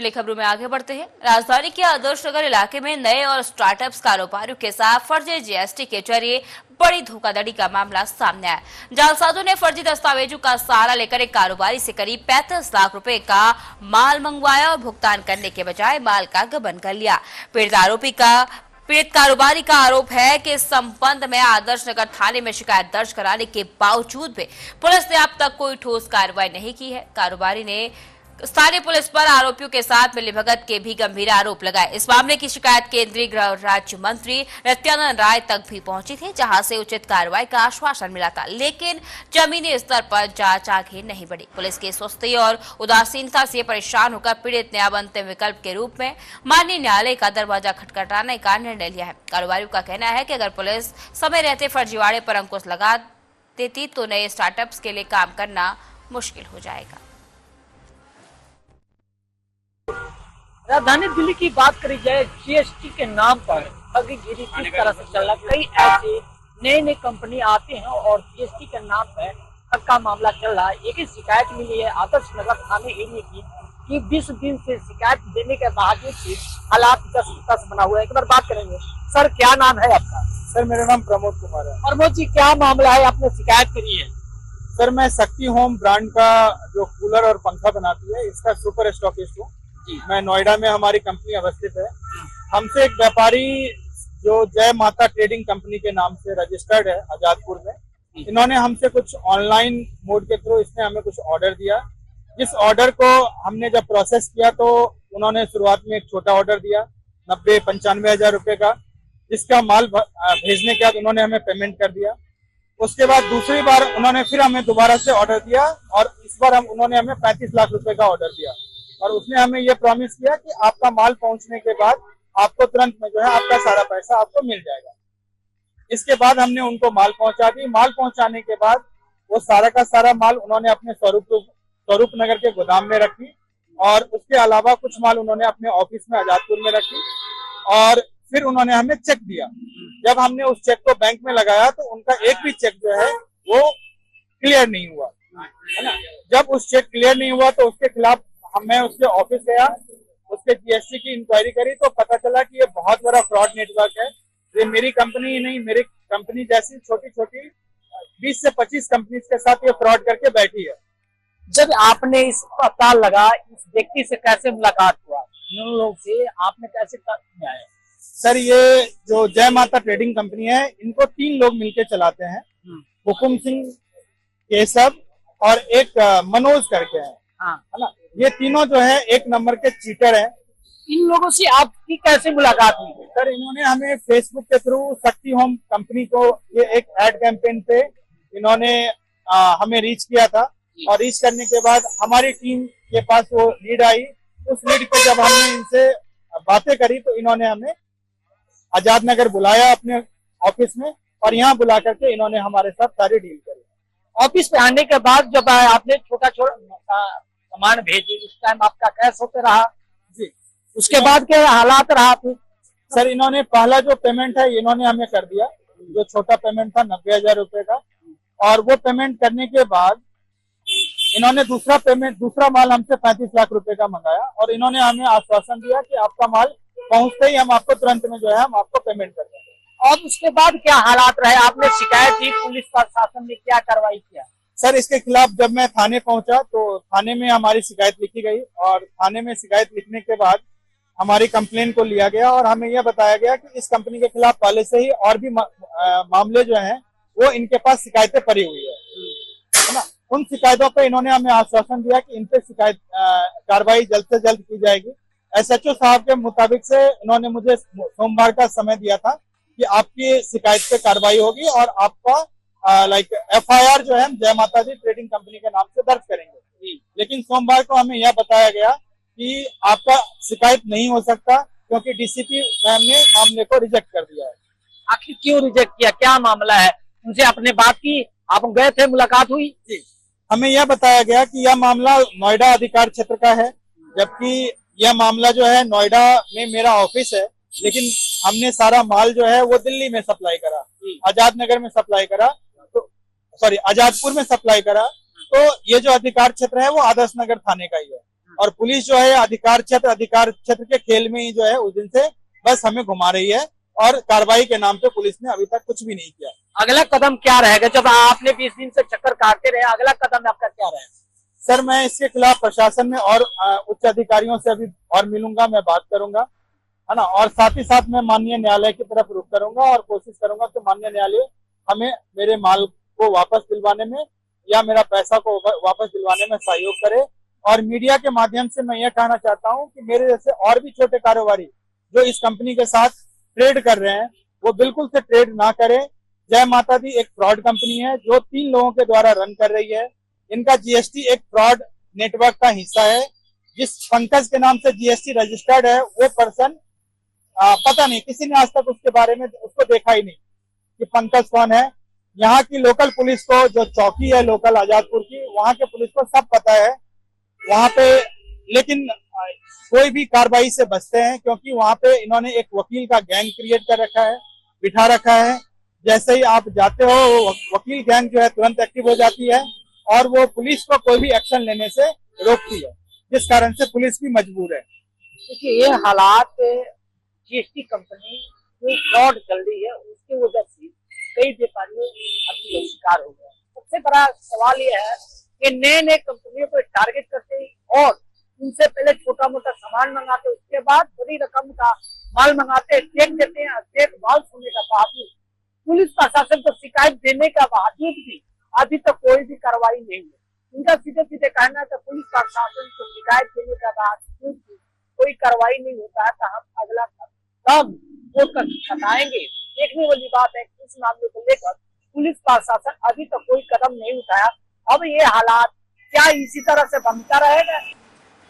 चलिए खबरों में आगे बढ़ते हैं। राजधानी के आदर्श नगर इलाके में नए और स्टार्टअप्स कारोबारियों के साथ फर्जी जीएसटी के जरिए बड़ी धोखाधड़ी का मामला सामने आया। जालसाजों ने फर्जी दस्तावेजों का सहारा लेकर एक कारोबारी से करीब 35 लाख रुपए का माल मंगवाया और भुगतान करने के बजाय माल का गबन कर लिया। पीड़ित कारोबारी का आरोप है कि इस संबंध में आदर्श नगर थाने में शिकायत दर्ज कराने के बावजूद भी पुलिस ने अब तक कोई ठोस कार्रवाई नहीं की है। कारोबारी ने स्थानीय पुलिस पर आरोपियों के साथ मिलीभगत के भी गंभीर आरोप लगाए। इस मामले की शिकायत केंद्रीय गृह राज्य मंत्री नित्यानंद राय तक भी पहुंची थी, जहां से उचित कार्रवाई का आश्वासन मिला था, लेकिन जमीनी स्तर पर जांच आगे नहीं बढ़ी। पुलिस की सुस्ती और उदासीनता से परेशान होकर पीड़ित ने अब अंतिम विकल्प के रूप में माननीय न्यायालय का दरवाजा खटखटाने का निर्णय लिया है। कारोबारियों का कहना है कि अगर पुलिस समय रहते फर्जीवाड़े पर अंकुश लगा देती तो नए स्टार्टअप्स के लिए काम करना मुश्किल हो जाएगा। राजधानी दिल्ली की बात करी जाए, जीएसटी के नाम पर ठगीगिरी किस तरह से चल रहा है। कई ऐसे नए कंपनी आते हैं और जीएसटी के नाम पर ठग का मामला चल रहा है। एक ही शिकायत मिली है आदर्श नगर थाने एरिया की कि 20 दिन से शिकायत देने के बावजूद भी हालात दस बना हुआ है। एक बार बात करेंगे। सर, क्या नाम है आपका? सर, मेरा नाम प्रमोद कुमार है। प्रमोद जी, क्या मामला है, आपने शिकायत करी है? सर, मैं शक्ति होम ब्रांड का जो कूलर और पंखा बनाती है इसका सुपर स्टॉकिस्ट हूँ। मैं नोएडा में हमारी कंपनी अवस्थित है। हमसे एक व्यापारी जो जय माता ट्रेडिंग कंपनी के नाम से रजिस्टर्ड है आजादपुर में, इन्होंने हमसे कुछ ऑनलाइन मोड के थ्रू इसने हमें कुछ ऑर्डर दिया। जिस ऑर्डर को हमने जब प्रोसेस किया तो उन्होंने शुरुआत में एक छोटा ऑर्डर दिया 90-95 हजार रुपए का, जिसका माल भेजने के बाद उन्होंने हमें पेमेंट कर दिया। उसके बाद दूसरी बार उन्होंने फिर हमें दोबारा से ऑर्डर दिया और इस बार उन्होंने हमें 35 लाख रुपए का ऑर्डर दिया और उसने हमें ये प्रॉमिस किया कि आपका माल पहुंचने के बाद आपको तुरंत में जो है आपका सारा पैसा आपको मिल जाएगा। इसके बाद हमने उनको माल पहुंचा दी। माल पहुंचाने के बाद वो सारा का सारा माल उन्होंने अपने स्वरूप नगर के गोदाम में रखी और उसके अलावा कुछ माल उन्होंने अपने ऑफिस में आजादपुर में रखी और फिर उन्होंने हमें चेक दिया। जब हमने उस चेक को बैंक में लगाया तो उनका एक भी चेक जो है वो क्लियर नहीं हुआ, है ना। जब उस चेक क्लियर नहीं हुआ तो उसके खिलाफ मैं उसके ऑफिस गया, उसके जीएसटी की इंक्वायरी करी तो पता चला कि ये बहुत बड़ा फ्रॉड नेटवर्क है। ये मेरी कंपनी ही नहीं, मेरी कंपनी जैसी छोटी छोटी 20 से 25 कंपनी के साथ ये फ्रॉड करके बैठी है। जब आपने इस पता लगा, इस व्यक्ति से कैसे मुलाकात हुआ, इन लोग से आपने कैसे किया है? सर, ये जो जय माता ट्रेडिंग कंपनी है इनको 3 लोग मिलके चलाते हैं। हुकुम सिंह, केशव और एक मनोज करके है, है ना। ये तीनों जो है एक नंबर के चीटर हैं। इन लोगों से आपकी कैसे मुलाकात हुई? सर, इन्होंने हमें फेसबुक के थ्रू शक्ति होम कंपनी को ये एक एड कैंपेन पे इन्होंने हमें रीच किया था और रीच करने के बाद हमारी टीम के पास वो लीड आई। उस लीड पे जब हमने इनसे बातें करी तो इन्होंने हमें आजाद नगर बुलाया अपने ऑफिस में और यहाँ बुला करके इन्होंने हमारे साथ सारी डील करी। ऑफिस पे आने के बाद जब आपने छोटा सामान भेजी, उस टाइम आपका कैश होते रहा जी, उसके बाद के हालात रहा फिर? सर, इन्होंने पहला जो पेमेंट है इन्होंने हमें कर दिया, जो छोटा पेमेंट था 90 हजार रुपए का, और वो पेमेंट करने के बाद इन्होंने दूसरा माल हमसे 35 लाख रुपए का मंगाया और इन्होंने हमें आश्वासन दिया कि आपका माल पहुंचते ही हम आपको तुरंत में जो है हम आपको पेमेंट कर देंगे। और उसके बाद क्या हालात रहे? आपने शिकायत की, पुलिस प्रशासन ने क्या कार्रवाई किया? सर, इसके खिलाफ जब मैं थाने पहुंचा तो थाने में हमारी शिकायत लिखी गई और थाने में शिकायत लिखने के बाद हमारी कंप्लेन को लिया गया और हमें यह बताया गया कि इस कंपनी के खिलाफ पहले से ही और भी मामले जो हैं वो इनके पास शिकायतें पड़ी हुई है ना। उन शिकायतों पे इन्होंने हमें आश्वासन दिया कि इन पे शिकायत कार्रवाई जल्द से जल्द की जाएगी। एसएचओ साहब के मुताबिक से इन्होंने मुझे सोमवार का समय दिया था कि आपकी शिकायत पे कार्रवाई होगी और आपका एफआईआर जो है हम जय माता दी ट्रेडिंग कंपनी के नाम से दर्ज करेंगे। लेकिन सोमवार को हमें यह बताया गया कि आपका शिकायत नहीं हो सकता क्योंकि डीसीपी मैम ने मामले को रिजेक्ट कर दिया है। आखिर क्यों रिजेक्ट किया, क्या मामला है? उनसे आपने बात की, आप गए थे, मुलाकात हुई? जी, हमें यह बताया गया कि यह मामला नोएडा अधिकार क्षेत्र का है, जबकि यह मामला जो है नोएडा में मेरा ऑफिस है, लेकिन हमने सारा माल जो है वो दिल्ली में सप्लाई करा, आजाद नगर में सप्लाई करा, तो आजादपुर में सप्लाई करा। तो ये जो अधिकार क्षेत्र है वो आदर्श नगर थाने का ही है। और पुलिस जो है अधिकार क्षेत्र के खेल में ही जो है उस दिन से बस हमें घुमा रही है और कार्रवाई के नाम पे पुलिस ने अभी तक कुछ भी नहीं किया। अगला कदम क्या रहेगा जब आपने 20 दिन से चक्कर काटते रहे, अगला कदम आपका क्या रहेगा? सर मैं इसके खिलाफ प्रशासन में और उच्च अधिकारियों से अभी और मिलूंगा, मैं बात करूंगा, है ना, और साथ ही साथ मैं माननीय न्यायालय की तरफ रुख करूंगा और कोशिश करूंगा कि माननीय न्यायालय हमें मेरे माल को वापस दिलवाने में या मेरा पैसा को वापस दिलवाने में सहयोग करे। और मीडिया के माध्यम से मैं यह कहना चाहता हूं कि मेरे जैसे और भी छोटे कारोबारी जो इस कंपनी के साथ ट्रेड कर रहे हैं वो बिल्कुल से ट्रेड ना करें। जय माता दी एक फ्रॉड कंपनी है जो 3 लोगों के द्वारा रन कर रही है। इनका जीएसटी एक फ्रॉड नेटवर्क का हिस्सा है। जिस पंकज के नाम से जीएसटी रजिस्टर्ड है वो पर्सन पता नहीं, किसी ने आज तक उसके बारे में उसको देखा ही नहीं कि पंकज कौन है। यहाँ की लोकल पुलिस को, जो चौकी है लोकल आजादपुर की, वहाँ के पुलिस को सब पता है वहाँ पे, लेकिन कोई भी कार्रवाई से बचते हैं क्योंकि वहाँ पे इन्होंने एक वकील का गैंग क्रिएट कर रखा है, बिठा रखा है। जैसे ही आप जाते हो वो वकील गैंग जो है तुरंत एक्टिव हो जाती है और वो पुलिस को कोई भी एक्शन लेने से रोकती है, जिस कारण से पुलिस भी मजबूर है। देखिए ये हालात जीएसटी कंपनी जो फ्रॉड चल रही है उसकी वजह से कई व्यापारियों का शिकार हो गया। सबसे बड़ा सवाल यह है कि नए कंपनियों को टारगेट करते हैं और उनसे पहले छोटा मोटा सामान मंगाते, उसके बाद बड़ी रकम का माल मंगाते, चेक देते हैं। चेक बाउंस होने का बावजूद पुलिस प्रशासन को शिकायत देने का बावजूद भी अभी तक कोई भी कार्रवाई नहीं हुई। उनका सीधे सीधे कहना है कि पुलिस प्रशासन को शिकायत देने का बावजूद भी कोई कार्रवाई नहीं होता है तो हम अगला कदम कोर्ट का बताएंगे। देखने वाली बात है कि इस मामले को लेकर पुलिस प्रशासन अभी तक कोई कदम नहीं उठाया। अब ये हालात क्या इसी तरह से बनता रहेगा?